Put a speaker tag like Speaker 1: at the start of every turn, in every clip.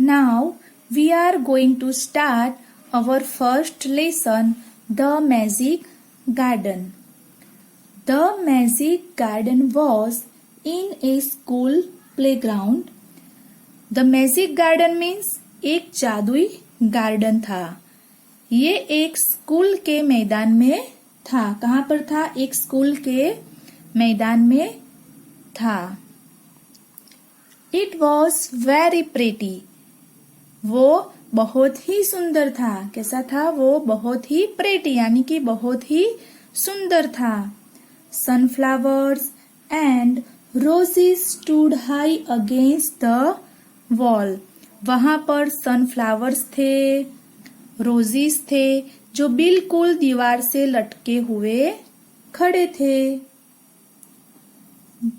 Speaker 1: Now we are going to start our first lesson, The Magic Garden. The Magic Garden was in a school playground. The Magic Garden means एक जादुई garden था. ये एक school के मैदान में था. कहाँ पर था? एक स्कूल के मैदान में था. It was very pretty. वो बहुत ही सुंदर था. कैसा था? वो बहुत ही प्रेटी यानी कि बहुत ही सुंदर था. Sunflowers and roses stood high against the wall. वहां पर सनफ्लावर्स थे, रोजीज थे जो बिल्कुल दीवार से लटके हुए खड़े थे.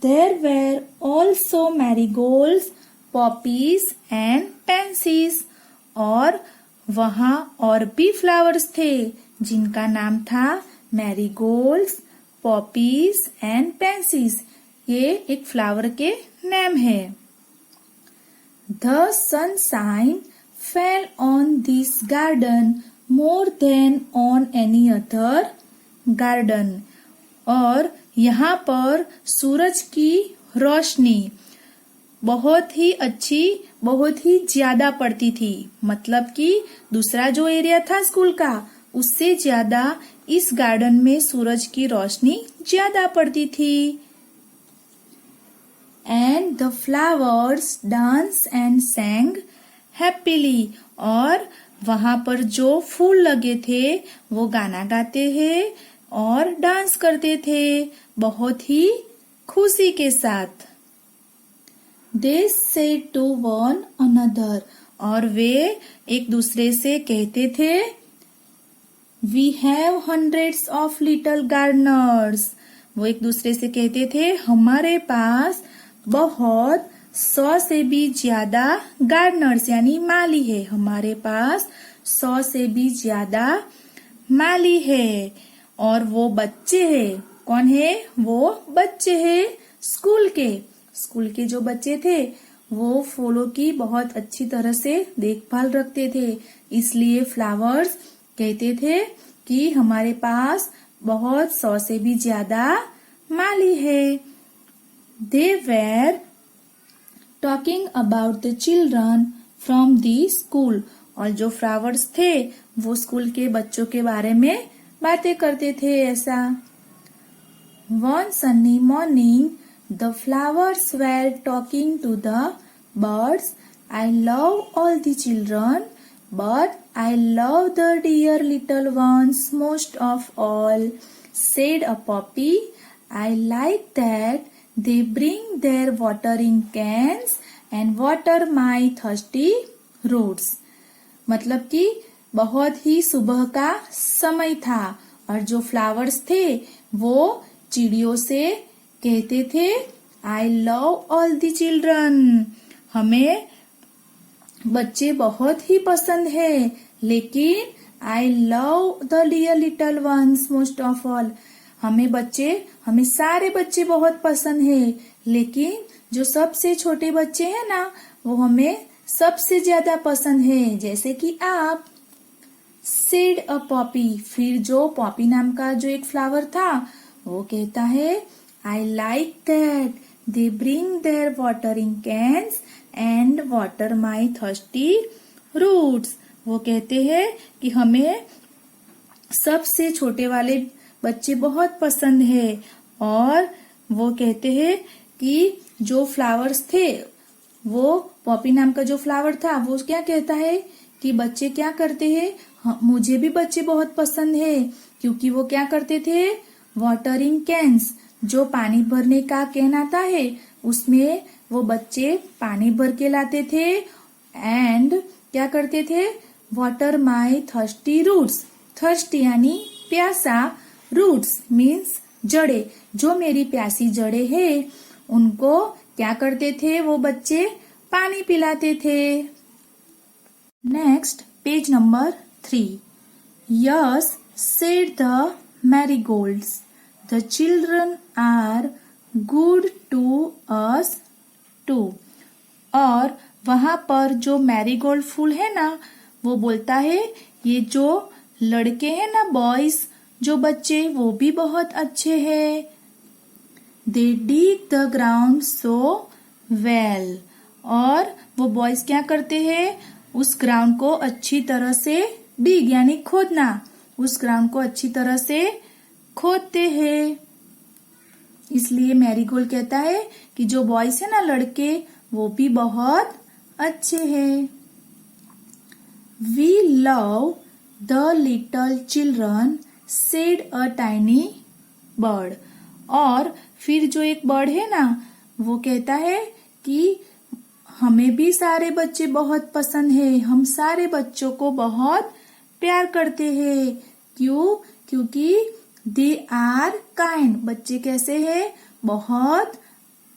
Speaker 1: There were also marigolds, poppies and pansies. और वहां और भी फ्लावर्स थे जिनका नाम था मैरीगोल्ड्स, पॉपीज एंड पेंसीज. ये एक फ्लावर के नाम है. The sunshine fell on this garden more than on any other garden. और यहाँ पर सूरज की रोशनी बहुत ही अच्छी, बहुत ही ज्यादा पड़ती थी. मतलब कि दूसरा जो एरिया था स्कूल का उससे ज्यादा इस गार्डन में सूरज की रोशनी ज्यादा पड़ती थी. And the flowers dance and sang happily. और वहां पर जो फूल लगे थे वो गाना गाते हैं और डांस करते थे बहुत ही खुशी के साथ. They said to one another. और वे एक दूसरे से कहते थे We have hundreds of little gardeners. वो एक दूसरे से कहते थे हमारे पास बहुत 100 से भी ज्यादा गार्डनर्स यानी माली है. हमारे पास 100 से भी ज्यादा माली है. और वो बच्चे हैं. कौन है? वो बच्चे हैं स्कूल के. स्कूल के जो बच्चे थे वो फूलों की बहुत अच्छी तरह से देखभाल रखते थे. इसलिए फ्लावर्स कहते थे कि हमारे पास बहुत 100 से भी ज्यादा माली है. They were talking about the children from the school. और जो फ्लावर्स थे वो स्कूल के बच्चों के बारे में बातें करते थे. ऐसा One sunny morning, the flowers were talking to the birds. I love all the children, but I love the dear little ones most of all, said a poppy. I like that they bring their water in cans and water my thirsty roots. मतलब कि बहुत ही सुबह का समय था और जो flowers थे वो चिड़ियों से कहते थे I love all the children. हमें बच्चे बहुत ही पसंद है लेकिन I love the dear little ones most of all. हमें सारे बच्चे बहुत पसंद है लेकिन जो सबसे छोटे बच्चे हैं ना वो हमें सबसे ज्यादा पसंद है. जैसे कि आप. Said a poppy. फिर जो पॉपी नाम का जो एक फ्लावर था वो कहता है I like that they bring their water in cans and water my thirsty roots. वो कहते हैं कि हमें सबसे छोटे वाले बच्चे बहुत पसंद है. और वो कहते हैं कि जो फ्लावर्स थे वो पॉपी नाम का जो फ्लावर था वो क्या कहता है कि बच्चे क्या करते हैं. मुझे भी बच्चे बहुत पसंद है क्योंकि वो क्या करते थे वाटरिंग कैंस. जो पानी भरने का कैन आता है उसमें वो बच्चे पानी भर के लाते थे एंड क्या करते थे वाटर माई थर्स्टी रूट्स. थर्स्टी यानी प्यासा, रूट्स मीन्स जड़े. जो मेरी प्यासी जड़े है उनको क्या करते थे वो बच्चे पानी पिलाते थे. Next page number 3. Yes, said the marigolds. The children are good to us too. और वहां पर जो मैरीगोल्ड फूल है ना, वो बोलता है ये जो लड़के हैं ना, बॉयज, जो बच्चे, वो भी बहुत अच्छे हैं। They dig the ground so well. और वो बॉयज क्या करते हैं, उस ग्राउंड को अच्छी तरह से डिग यानी खोदना, उस ग्राउंड को अच्छी तरह से खोदते हैं। इसलिए मैरीगोल्ड कहता है कि जो बॉयज है ना, लड़के, वो भी बहुत अच्छे हैं। We love the little children, said a tiny bird. और फिर जो एक बर्ड है ना, वो कहता है कि हमें भी सारे बच्चे बहुत पसंद है, हम सारे बच्चों को बहुत प्यार करते हैं। क्यों? क्योंकि दे आर काइंड। बच्चे कैसे हैं? बहुत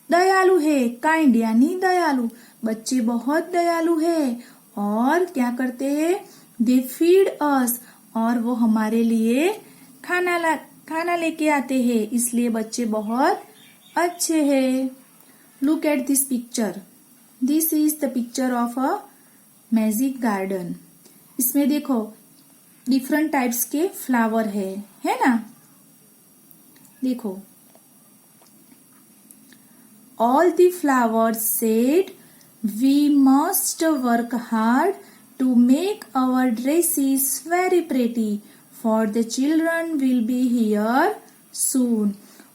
Speaker 1: दयालु है। काइंड यानी दयालु। बच्चे बहुत दयालु है। और क्या करते हैं? दे फीड अस। और वो हमारे लिए खाना लेके आते हैं। इसलिए बच्चे बहुत अच्छे हैं। Look at this picture. This is the picture of a magic garden. इसमें देखो डिफरेंट टाइप्स के फ्लावर है ना? देखो, all the flowers said, we must work hard to make our dresses very pretty, for the children will be here soon.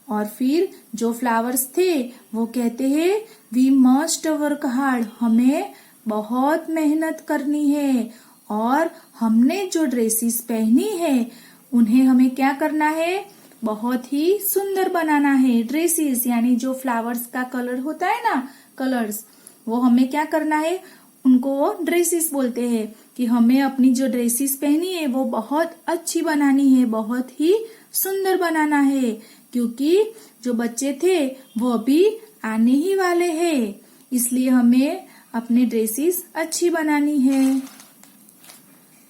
Speaker 1: और फिर जो flowers थे वो कहते हैं वी मस्ट वर्क हार्ड, हमें बहुत मेहनत करनी है, और हमने जो ड्रेसेस पहनी है उन्हें हमें क्या करना है? बहुत ही सुंदर बनाना है। ड्रेसेस यानी जो फ्लावर्स का कलर होता है ना, कलर्स, वो हमें क्या करना है? उनको वो ड्रेसेस बोलते हैं कि हमें अपनी जो ड्रेसेस पहनी है वो बहुत अच्छी बनानी है, बहुत ही सुंदर बनाना है, क्योंकि जो बच्चे थे वो अभी आने ही वाले हैं। इसलिए हमें अपने ड्रेसेस अच्छी बनानी है।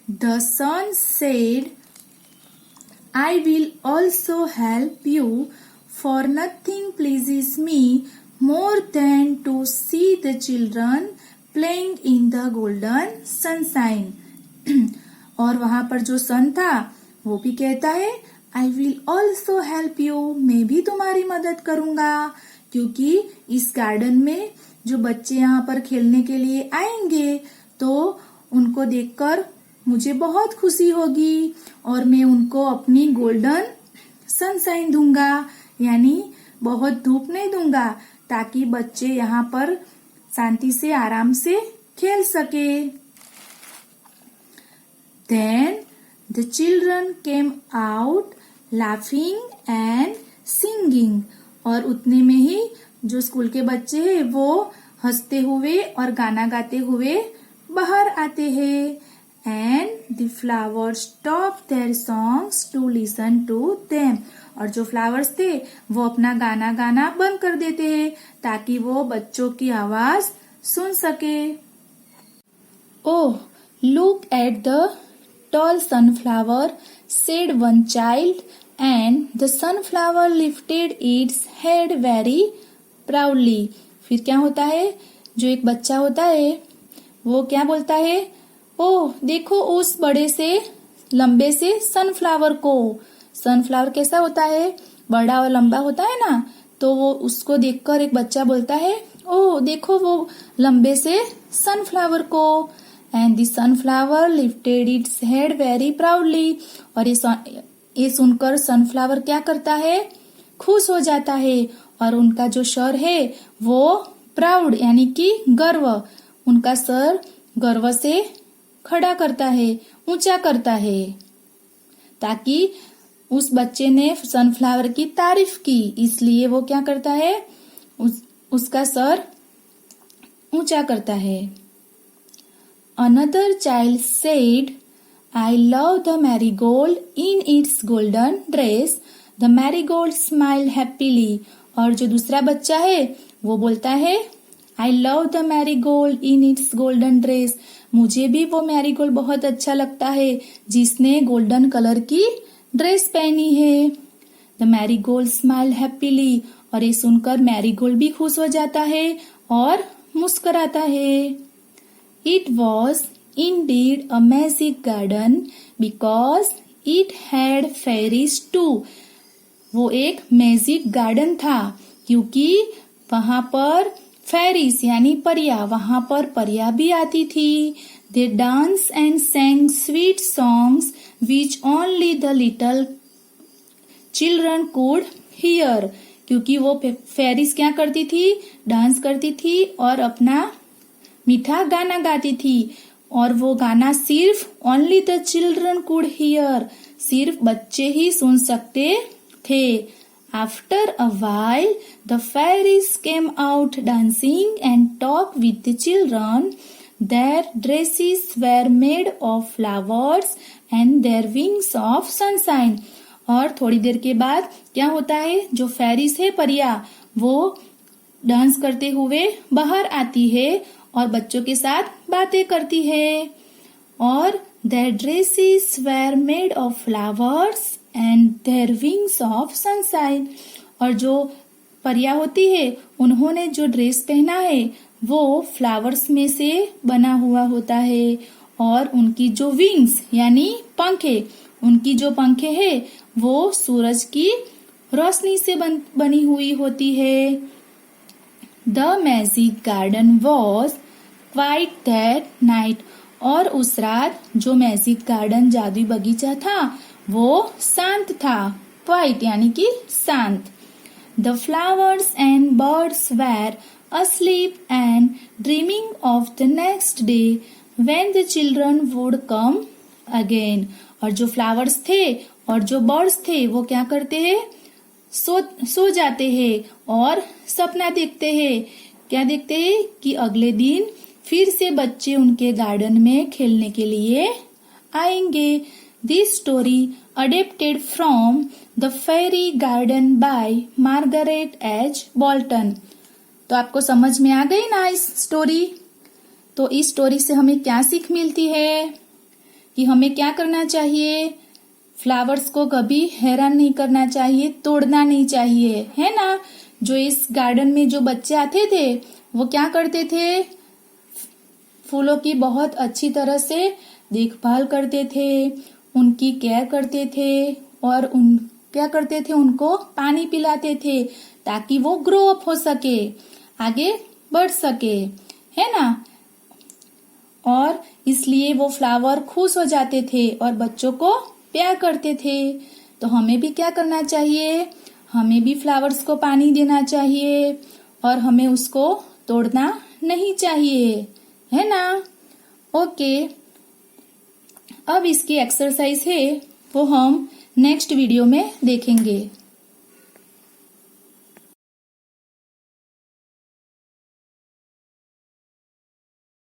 Speaker 1: The sun said, I will also help you, for nothing pleases me more than to see the children playing in the golden sunshine. और वहां पर जो सन था वो भी कहता है I will also help you, मैं भी तुम्हारी मदद करूंगा, क्योंकि इस गार्डन में जो बच्चे यहाँ पर खेलने के लिए आएंगे तो उनको देखकर मुझे बहुत खुशी होगी, और मैं उनको अपनी गोल्डन सनशाइन दूंगा, यानी बहुत धूप नहीं दूंगा, ताकि बच्चे यहाँ पर शांति से आराम से खेल सके। Then the children came out laughing and singing. और उतने में ही जो स्कूल के बच्चे हैं वो हंसते हुए और गाना गाते हुए बाहर आते हैं। And the flowers stopped their songs to listen to them. और जो फ्लावर्स थे वो अपना गाना गाना बंद कर देते हैं ताकि वो बच्चों की आवाज सुन सके। Oh, look at the tall sunflower, said one child, and the sunflower lifted its head very proudly. फिर क्या होता है? जो एक बच्चा होता है वो क्या बोलता है? ओह, देखो उस बड़े से लंबे से सनफ्लावर को। सनफ्लावर कैसा होता है? बड़ा और लंबा होता है ना। तो वो उसको देखकर एक बच्चा बोलता है ओह, देखो वो लंबे से सनफ्लावर को। And the sunflower lifted its head very proudly. और ये सुनकर सनफ्लावर क्या करता है? खुश हो जाता है, और उनका जो सर है वो प्राउड यानी कि गर्व, उनका सर गर्व से खड़ा करता है, ऊंचा करता है, ताकि उस बच्चे ने सनफ्लावर की तारीफ की, इसलिए वो क्या करता है? उसका सर ऊंचा करता है। Another child said, I love the marigold in its golden dress. The marigold smiled happily. और जो दूसरा बच्चा है वो बोलता है I love the marigold in its golden dress. मुझे भी वो मैरीगोल्ड बहुत अच्छा लगता है जिसने गोल्डन कलर की ड्रेस पहनी है। The marigold smile happily. और ये सुनकर मैरीगोल्ड भी खुश हो जाता है और मुस्कुराता है। It was indeed a magic garden because it had fairies too. वो एक मैजिक गार्डन था क्योंकि वहां पर फेरीज यानी परियां, वहां पर परियां भी आती थी. They danced and sang sweet songs which only the little children could hear. क्योंकि वो फेरीज क्या करती थी, डांस करती थी और अपना मीठा गाना गाती थी. और वो गाना सिर्फ only the children could hear, सिर्फ बच्चे ही सुन सकते थे. After a while the fairies came out dancing and talk with the children. Their dresses were made of flowers and their wings of sunshine. और थोड़ी देर के बाद क्या होता है, जो फेरीज है परिया, वो डांस करते हुए बाहर आती है और बच्चों के साथ बातें करती है. और their dresses were made of flowers and their wings of sunshine. और जो परिया होती है उन्होंने जो ड्रेस पहना है वो फ्लावर्स में से बना हुआ होता है और उनकी जो विंग्स यानी पंखे, उनकी जो पंखे है वो सूरज की रोशनी से बनी हुई होती है. The magic garden was quite that night. और उस रात जो मैजिक गार्डन जादुई बगीचा था वो शांत था. क्वाइट यानी कि शांत. The flowers and birds were asleep and dreaming of the next day when the children would come again. और जो फ्लावर्स थे और जो बर्ड्स थे वो क्या करते हैं, सो जाते हैं और सपना देखते हैं. क्या देखते हैं कि अगले दिन फिर से बच्चे उनके गार्डन में खेलने के लिए आएंगे. This story adapted from the fairy garden by Margaret H Bolton. तो आपको समझ में आ गई ना इस स्टोरी. तो इस स्टोरी से हमें क्या सीख मिलती है कि हमें क्या करना चाहिए, फ्लावर्स को कभी हैरान नहीं करना चाहिए, तोड़ना नहीं चाहिए, है ना. जो इस गार्डन में जो बच्चे आते थे वो क्या करते थे, फूलों की बहुत अच्छी तरह से देखभाल करते थे, उनकी केयर करते थे और क्या करते थे, उनको पानी पिलाते थे ताकि वो ग्रो अप हो सके, आगे बढ़ सके, है ना. और इसलिए वो फ्लावर खुश हो जाते थे और बच्चों को प्यार करते थे. तो हमें भी क्या करना चाहिए, हमें भी फ्लावर्स को पानी देना चाहिए और हमें उसको तोड़ना नहीं चाहिए, है ना. ओके, अब इसकी एक्सरसाइज है वो हम नेक्स्ट वीडियो में देखेंगे.